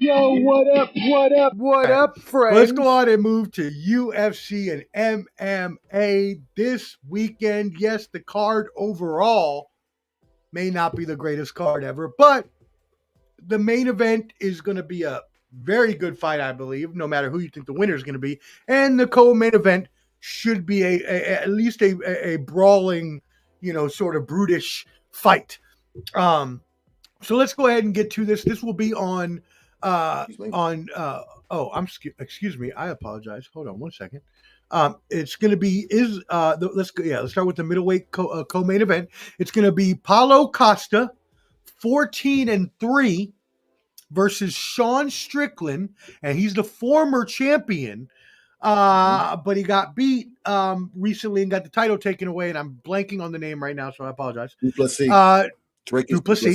Yo, what up, What up, friends? Let's go on and move to UFC and MMA this weekend. Yes, the card overall may not be the greatest card ever, but the main event is going to be a very good fight, I believe, no matter who you think the winner is going to be. And the co-main event should be at least a brawling, sort of brutish fight. So let's go ahead and get to this. This will be on excuse me. I apologize. Hold on one second. It's going to be let's start with the middleweight co-main event. It's going to be Paulo Costa, 14-3 versus Sean Strickland, and he's the former champion. But he got beat recently and got the title taken away, and I'm blanking on the name right now, so I apologize. Duplessis,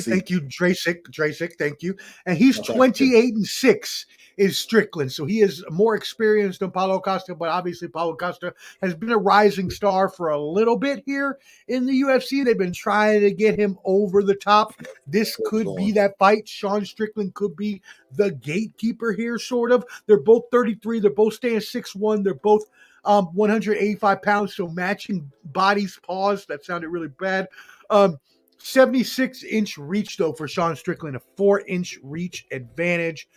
thank you. Drasic, thank you. And he's 28-6 is Strickland. So he is more experienced than Paulo Costa, but obviously Paulo Costa has been a rising star for a little bit here in the UFC. They've been trying to get him over the top. This could be that fight. Sean Strickland could be the gatekeeper here, sort of. They're both 33. They're both staying 6'1". They're both 185 pounds, so matching bodies. Pause. That sounded really bad. 76-inch reach, though, for Sean Strickland, a 4-inch reach advantage.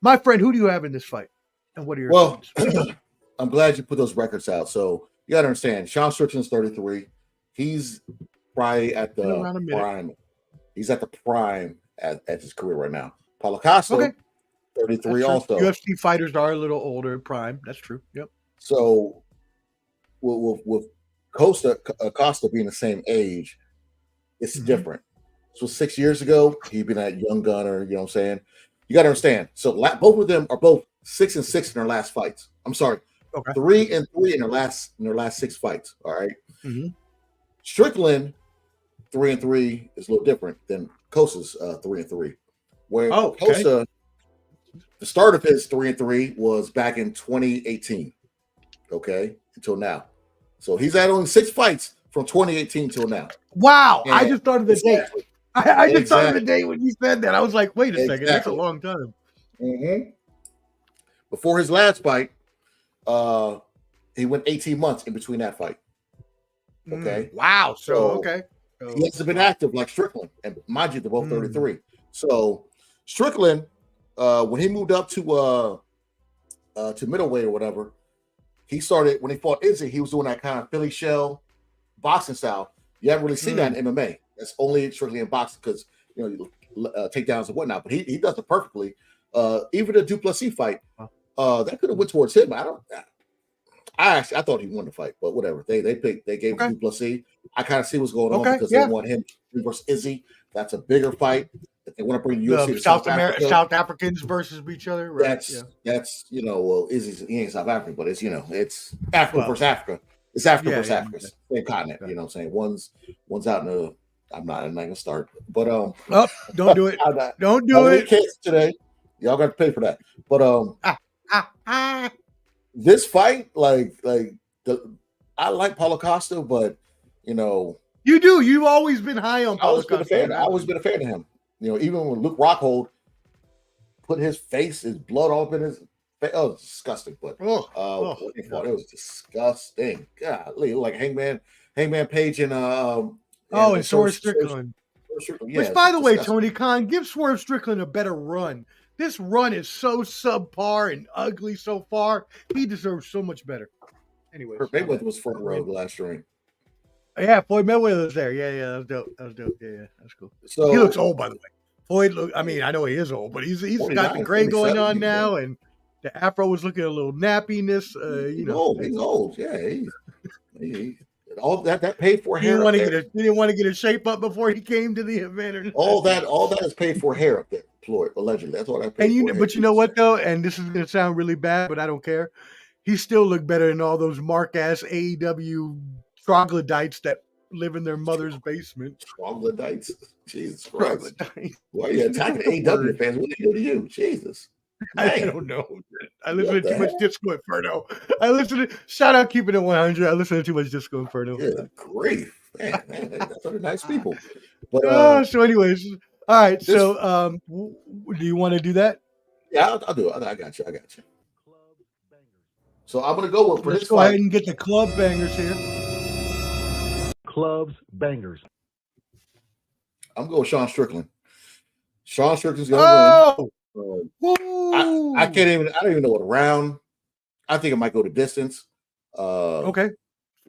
My friend, who do you have in this fight? And what are your thoughts? I'm glad you put those records out. So you got to understand, Sean Strickland's 33. He's probably at the prime. He's at the prime at his career right now. Paulo Costa, 33 also. UFC fighters are a little older prime. That's true. Yep. So with Costa being the same age, it's different. So 6 years ago, he'd been that young gunner, you know what I'm saying? You got to understand. So both of them are both 6-6 in their last fights. I'm sorry. 3-3 in their last 6 fights. All right. Mm-hmm. Strickland 3-3 is a little different than Costa's 3-3. Where Costa, the start of his 3-3 was back in 2018. Okay, until now. So he's had only 6 fights from 2018 till now. Wow. I just thought of the date. I just thought of the date when you said that. I was like, wait a second. That's a long time. Mm-hmm. Before his last fight, he went 18 months in between that fight. Okay. Wow. So he hasn't been active like Strickland. And mind you, they're both 33. So Strickland, when he moved up to middleweight or whatever, he started, when he fought Izzy, he was doing that kind of Philly shell boxing style. You haven't really seen that in MMA. That's only strictly in boxing because takedowns and whatnot. But he does it perfectly. Even the Duplessis fight, that could have went towards him. I thought he won the fight, but whatever. They gave him Duplessis. I kind of see what's going on because they want him versus Izzy. That's a bigger fight. If they want to bring the UFC to South Africans versus each other. Right? That's Izzy's, he ain't South African, but it's Africa versus Africa. It's Africa versus Africa, same continent. You know what I'm saying? One's out in the. I'm not gonna start, but don't do it. Don't do it today. Y'all got to pay for that. But this fight, I like Paulo Costa, but you do. You've always been high on Paulo Costa. I've always been a fan of him. Even when Luke Rockhold put his blood all up in his. Oh, it's disgusting, but it was disgusting. Golly, like Hangman Page and and Swerve Strickland. Which, by the way, Tony Khan, give Swerve Strickland a better run. This run is so subpar and ugly so far. He deserves so much better. Anyway, Mayweather was front row the last ring. Yeah, Floyd Mayweather was there. Yeah, that was dope. Yeah, that's cool. So he looks old, by the way. Floyd I know he is old, but he's got the gray going on now, and the afro was looking a little nappiness. He's old. Yeah, he all that paid for hair. He didn't want to get a shape up before he came to the event. All that is paid for hair up there, Floyd. Allegedly, that's what I paid for. But you know what though, and this is going to sound really bad, but I don't care. He still looked better than all those mark-ass AEW troglodytes that live in their mother's basement. Troglodytes? Jesus Christ. Why are you attacking AEW fans? What did they do to you? Jesus. I don't know. I listen to too much Disco Inferno. Shout out Keeping It 100. I listen to too much Disco Inferno. Good grief. Man, that's other nice people. But so anyways, all right. So do you want to do that? Yeah, I'll do it. I got you. So I'm gonna go with for Let's this go fight. ahead and get the club bangers here. Clubs bangers. I'm going with Sean Strickland. Sean Strickland's gonna win. I don't even know what round. I think it might go to distance. Okay.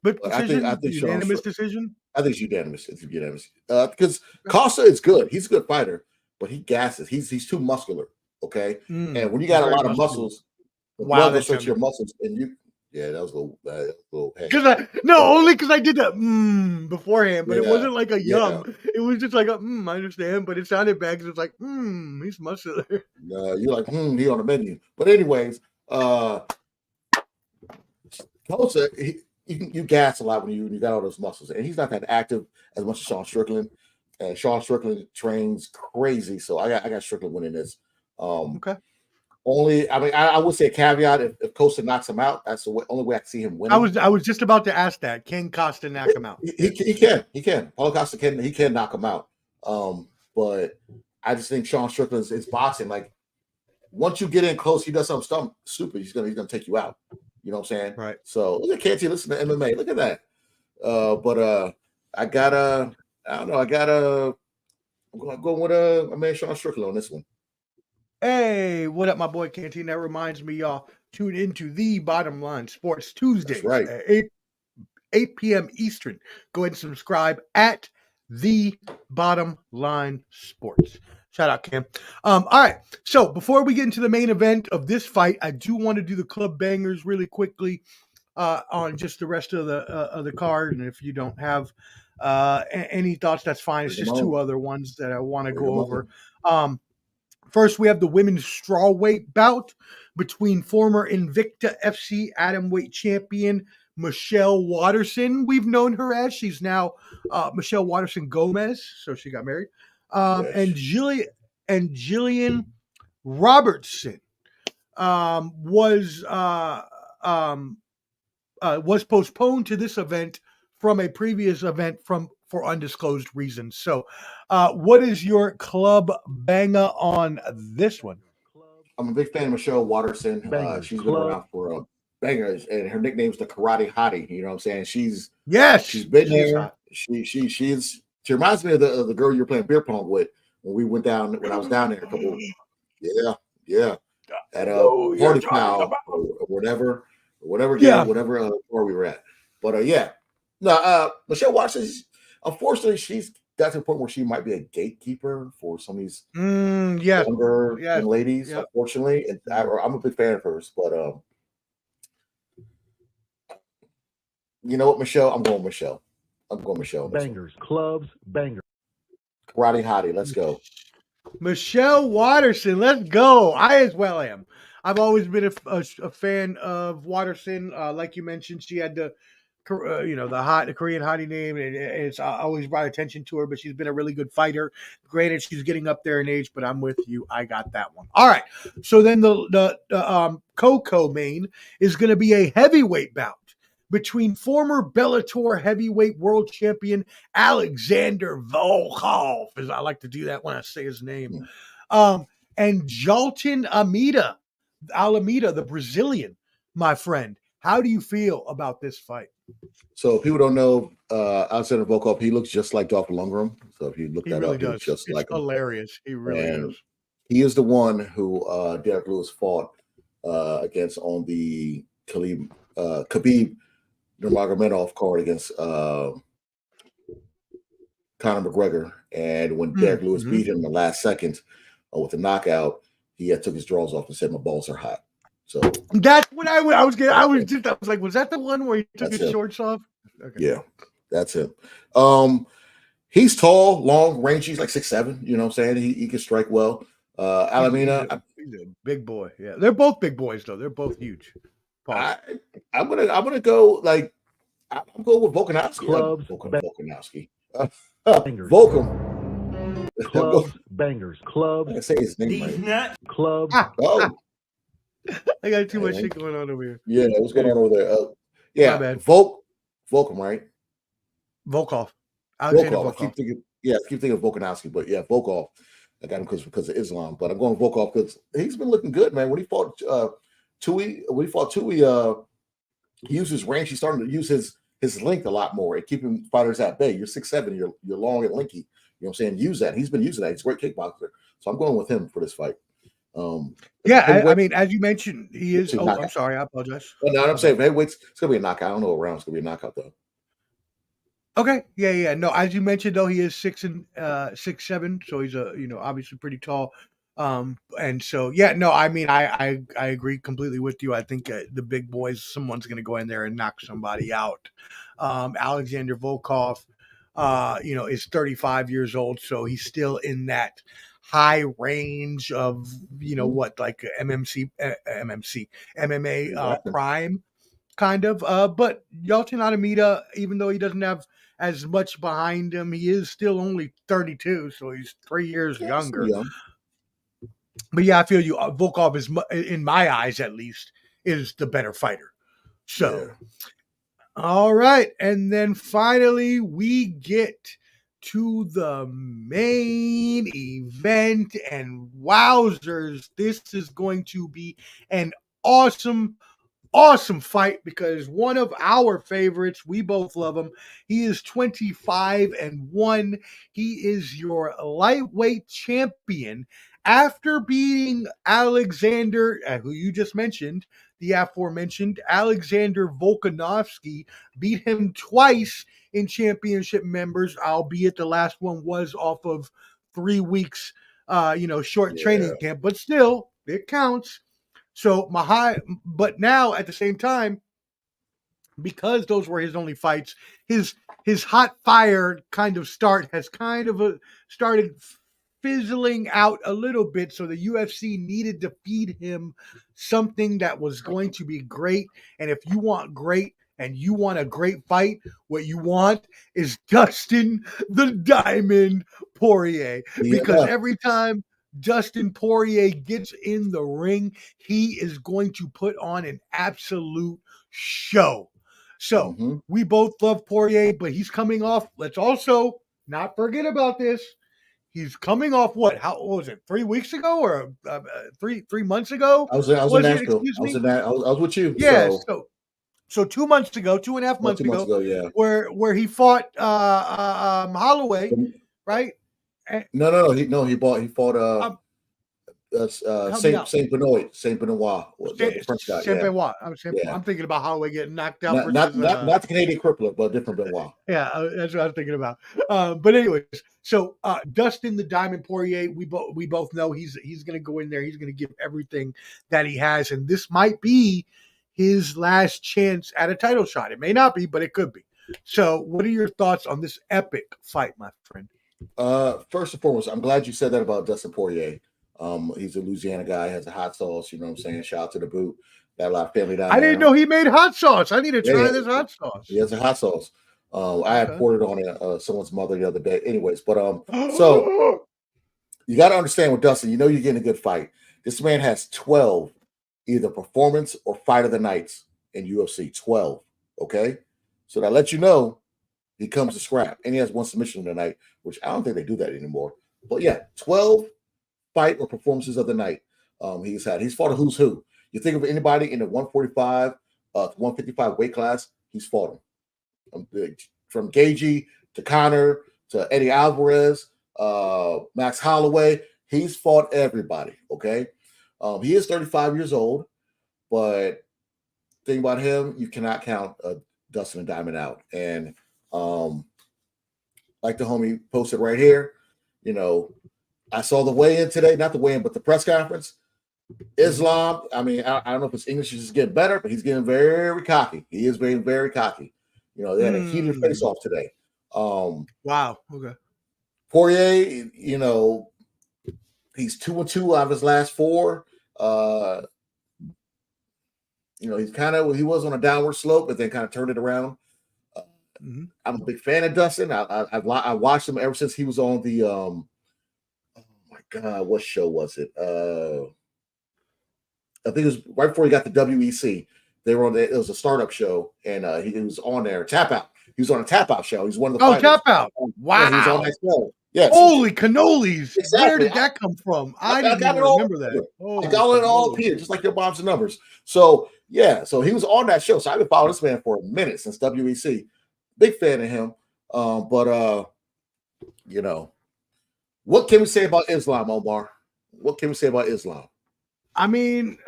But decision, I think unanimous decision? I think it's unanimous. It's unanimous. Because Costa is good. He's a good fighter, but he gasses. He's too muscular. Okay. And when you got a lot of muscles, the blood goes straight to your muscles, and that was a little only because I did that beforehand, but it wasn't like a yum. It was just like a I understand, but it sounded bad because it's like he's muscular. You're like he on the menu. But anyways, Costa, you gas a lot when you got all those muscles, and he's not that active as much as Sean Strickland. And Sean Strickland trains crazy, so I got Strickland winning this. Okay. I would say a caveat: if Costa knocks him out, that's the only way I can see him winning. I was just about to ask that. Can Costa knock him out? He can. Paulo Costa can knock him out. But I just think Sean Strickland's is boxing. Like once you get in close, he does something stupid. He's gonna take you out. You know what I'm saying? Right. So look at KT, listen to MMA. Look at that. I don't know. I'm gonna go with my man Sean Strickland on this one. Hey, what up, my boy Canteen? That reminds me, y'all, tune into the Bottom Line Sports Tuesdays at 8 p.m. Eastern. Go ahead and subscribe at the Bottom Line Sports. Shout out, Cam. All right. So before we get into the main event of this fight, I do want to do the club bangers really quickly on just the rest of the card. And if you don't have any thoughts, that's fine. It's just two other ones that I want to go over. First, we have the women's strawweight bout between former Invicta FC atomweight champion Michelle Waterson. We've known her as. She's now Michelle Waterson Gomez, so she got married. And Jillian Robertson was postponed to this event from a previous event for undisclosed reasons. So, what is your club banger on this one? I'm a big fan of Michelle Waterson. She's been around for bangers, and her nickname's the Karate Hottie. You know what I'm saying? She's been there. She reminds me of the girl you were playing beer pong with when I was down there a couple. At Party Pal or whatever game, whatever where we were at. But Michelle Waterson, unfortunately, she's got to the point where she might be a gatekeeper for some of these younger young ladies. Unfortunately, and I'm a big fan of hers. But you know what, Michelle? I'm going Michelle. Bangers, clubs, bangers. Karate Hottie, let's go. Michelle Waterson, let's go. I as well am. I've always been a fan of Waterson. Like you mentioned, she had the Korean hottie name, and it's always brought attention to her. But she's been a really good fighter. Granted, she's getting up there in age, but I'm with you. I got that one. All right. So then the Coco main is going to be a heavyweight bout between former Bellator heavyweight world champion Alexander Volkov, as I like to do that when I say his name, and Jalton Alameda, the Brazilian, my friend. How do you feel about this fight? So if people don't know, Alexander Volkov, he looks just like Dolph Lundgren. So if you look that up, he looks just like him. Hilarious. He really does. He is the one who Derek Lewis fought against on the Khabib Nurmagomedov card against Conor McGregor, and when Derek Lewis beat him in the last second with the knockout, he took his drawers off and said, "My balls are hot." So that's what I was like, was that the one where he took his shorts off? Okay. Yeah, that's it. He's tall, long, rangy. He's like 6'7". You know what I'm saying? He can strike well. Alameda, he's a big boy. Yeah, they're both big boys though. They're both huge. I'm gonna go like I'm going with Volkanovski. Volkanovski. Volcom. Clubs, bangers, clubs. I say his name right. Clubs. I got too much shit going on over here. Yeah, what's going on over there? Yeah, Volcom, right? Volkov. I keep thinking of Volkanovski, but yeah, Volkov. I got him because of Islam, but I'm going Volkov because he's been looking good, man. When he fought Tui, he used his range. He's starting to use his length a lot more and keeping fighters at bay. You're 6'7", you're long and lanky. You know what I'm saying? Use that. He's been using that. He's a great kickboxer. So I'm going with him for this fight. I mean, as you mentioned, he is. Oh, I'm sorry. I apologize. Well, no, I'm saying heavyweights. It's gonna be a knockout. I don't know what round it's gonna be a knockout though. Okay. Yeah. No, as you mentioned, though, he is 6'7", so he's obviously pretty tall. And so I mean, I agree completely with you. I think the big boys, someone's going to go in there and knock somebody out. Alexander Volkov, is 35 years old, so he's still in that high range of like MMA prime kind of. But Yeltsin Alameda, even though he doesn't have as much behind him, he is still only 32, so he's 3 years younger. But I feel you. Volkov is, in my eyes at least, is the better fighter. So, all right. And then finally, we get to the main event. And wowzers, this is going to be an awesome fight because one of our favorites, we both love him. He is 25-1. He is your lightweight champion after beating Alexander, who you just mentioned, the aforementioned Alexander Volkanovski, beat him twice in championship members, albeit the last one was off of 3 weeks, short training camp, but still, it counts. So but now at the same time, because those were his only fights, his hot fire kind of start has kind of started fizzling out a little bit. So the UFC needed to feed him something that was going to be great. And if you want great and you want a great fight, what you want is Dustin the Diamond Poirier. Because every time Dustin Poirier gets in the ring, he is going to put on an absolute show. So we both love Poirier, but he's coming off. Let's also not forget about this. He's coming off what? How was it? 3 weeks ago or 3 months ago? I was in Nashville. I was with you. Yeah. So 2 months ago, 2.5 months ago, yeah. Where he fought Holloway, right? No. He fought Saint Benoit. Saint Benoit. The French guy. Saint Benoit. I'm thinking about Holloway getting knocked out. Not the Canadian crippler, but a different Benoit. Yeah, that's what I was thinking about. But anyways, so Dustin the Diamond Poirier, we both know he's going to go in there. He's going to give everything that he has, and this might be his last chance at a title shot. It may not be, but it could be. So, what are your thoughts on this epic fight, my friend? First and foremost, I'm glad you said that about Dustin Poirier. He's a Louisiana guy, has a hot sauce, you know what I'm saying? Shout out to the Boot. Got a lot of family down there. I didn't know he made hot sauce. I need to try this hot sauce. He has a hot sauce. I had poured it on someone's mother the other day. Anyways, but so you got to understand with Dustin, you're getting a good fight. This man has 12 either performance or fight of the nights in UFC. 12. Okay? So that lets you know he comes to scrap. And he has one submission tonight, which I don't think they do that anymore. But yeah, 12 fight or performances of the night he's had. He's fought a who's who. You think of anybody in the 145, 155 weight class, he's fought them. From Gagey to Connor to Eddie Alvarez, Max Holloway, he's fought everybody, okay? He is 35 years old, but thing about him, you cannot count Dustin the Diamond out. And like the homie posted right here, I saw the weigh-in today, not the weigh-in, but the press conference. Islam, I mean, I don't know if his English is just getting better, but he's getting very cocky. He is being very cocky. They had a heated face-off today. Wow. Okay. Poirier, he's 2-2 out of his last 4. He was on a downward slope, but then kind of turned it around. I'm a big fan of Dustin. I watched him ever since he was on the God, what show was it? I think it was right before he got the WEC. They were on it was a startup show, and he was on there. Tap Out. He was on a Tap Out show. He's one of the fighters. Tap Out. Wow. Yeah, he was on that show. Yes. Holy cannolis! Exactly. Where did that come from? I didn't got even it all remember that. I got it all up here, just like your mom's numbers. So yeah, so he was on that show. So I've been following this man for a minute since WEC. Big fan of him. But you know, what can we say about Islam, Omar? What can we say about Islam? I mean,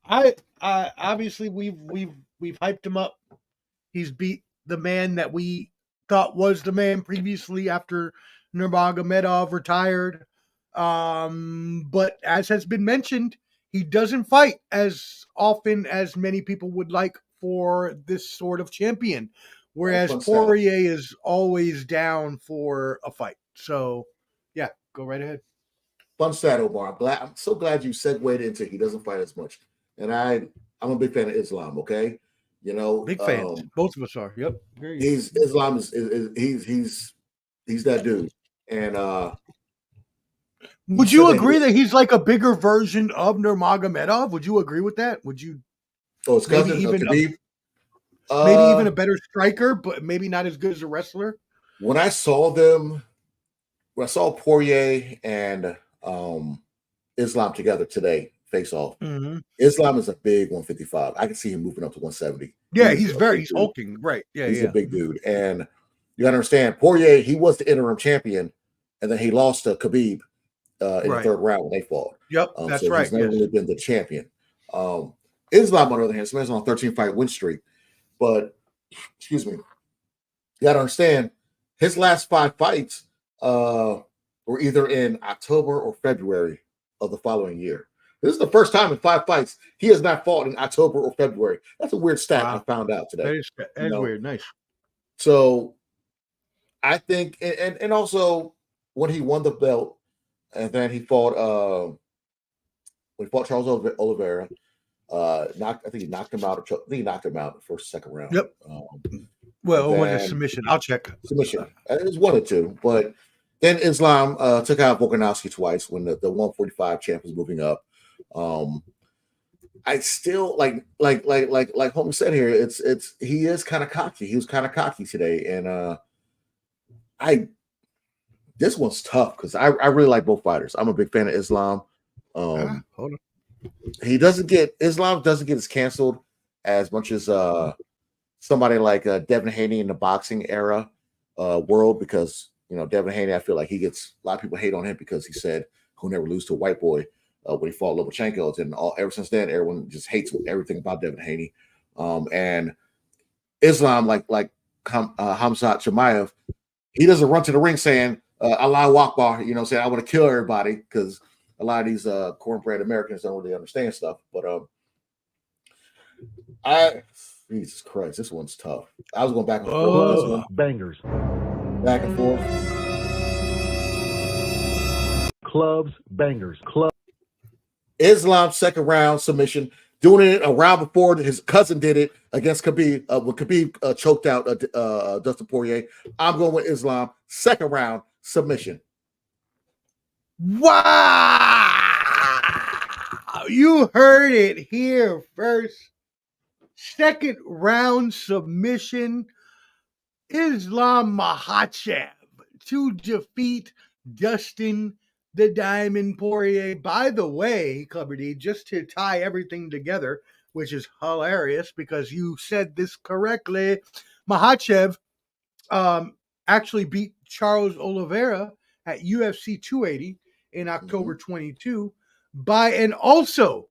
I obviously we've hyped him up. He's beat the man that we thought was the man previously after Nurmagomedov retired. But as has been mentioned, he doesn't fight as often as many people would like for this sort of champion. Whereas Poirier is always down for a fight. So, yeah, go right ahead. Fun stat, Omar. I'm so glad you segued into he doesn't fight as much. And I'm a big fan of Islam, okay? You know, big fans. Both of us are. Yep. Islam is he's that dude. And would you agree that he's like a bigger version of Nurmagomedov? Would you agree with that? Would you? Oh, his cousin, maybe even a better striker, but maybe not as good as a wrestler. When I saw Poirier and Islam together today, face off. Mm-hmm. Islam is a big 155. I can see him moving up to 170. Yeah, he's hulking, right? Yeah, he's a big dude, and you understand Poirier. He was the interim champion, and then he lost to Khabib in the third round when they fought. Yep, that's right. He's never really been the champion. Islam, on the other hand, is on a 13-fight win streak, but excuse me, you got to understand his last 5 fights were either in October or February of the following year. This is the first time in 5 fights he has not fought in October or February. That's a weird stat I found out today. That is weird. Nice. So I think, and also when he won the belt, and then he fought Charles Oliveira. I think he knocked him out. I think he knocked him out the first, second round. Yep. Well, it was a submission. I'll check. Submission. It was 1 or 2, but then Islam took out Volkanovski twice when the 145 champ was moving up. I still like Homie said here. He is kind of cocky. He was kind of cocky today, and this one's tough because I really like both fighters. I'm a big fan of Islam. Hold on. Islam doesn't get as canceled as much as somebody like Devin Haney in the boxing era world, because Devin Haney, I feel like a lot of people hate on him because he said he'll never lose to a white boy when he fought Lomachenko, and ever since then everyone just hates everything about Devin Haney. And Islam, like Hamzat Chimaev, he doesn't run to the ring saying Allahu Akbar, saying I want to kill everybody, because a lot of these cornbread Americans don't really understand stuff. But Jesus Christ, this one's tough. I was going back and forth. This one. Bangers. Back and forth. Clubs, bangers, club. Islam second round submission, doing it a round before his cousin did it against Khabib when Khabib choked out Dustin Poirier. I'm going with Islam second round submission. Wow! You heard it here first. Second round submission. Islam Makhachev to defeat Dustin the Diamond Poirier. By the way, Clubber D, just to tie everything together, which is hilarious because you said this correctly, Makhachev actually beat Charles Oliveira at UFC 280 in October 22 by an also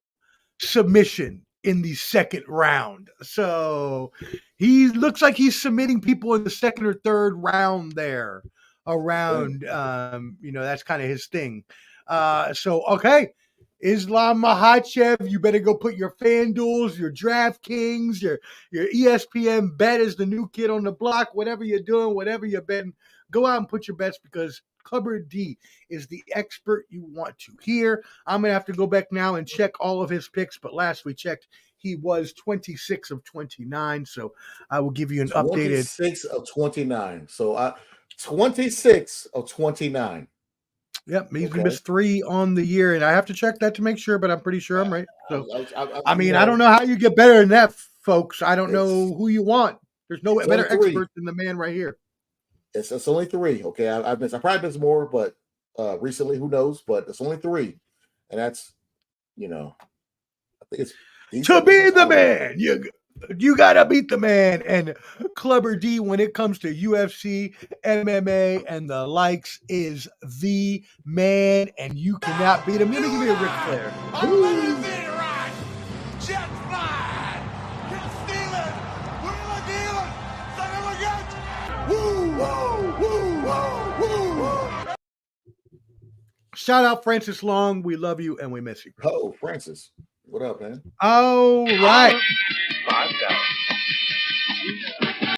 submission in the second round. So he looks like he's submitting people in the second or third round there around, that's kind of his thing. Okay. Islam Makhachev, you better go put your FanDuels, your DraftKings, your ESPN bet as the new kid on the block, whatever you're doing, whatever you're betting, go out and put your bets, because Clubber D is the expert you want to hear. I'm going to have to go back now and check all of his picks, but last we checked, he was 26 of 29, so I will give you an updated. 26 of 29. So 26 of 29. Yep, he's missed 3 on the year, and I have to check that to make sure, but I'm pretty sure I'm right. So, I don't know how you get better than that, folks. I don't know who you want. There's no better expert than the man right here. It's only 3. Okay, I probably missed more, but recently, who knows? But it's only 3, and that's I think it's To be the man, you gotta beat the man. And Clubber D, when it comes to UFC, MMA, and the likes, is the man, and you cannot beat him. Let me give you a Ric Flair. Jet flying, he's stealing, wheeler dealing, son of a gun. Woo, woo, woo, woo, woo, woo. Shout out Francis Long. We love you and we miss you. Oh, Francis. What up, man? All right. 5,000.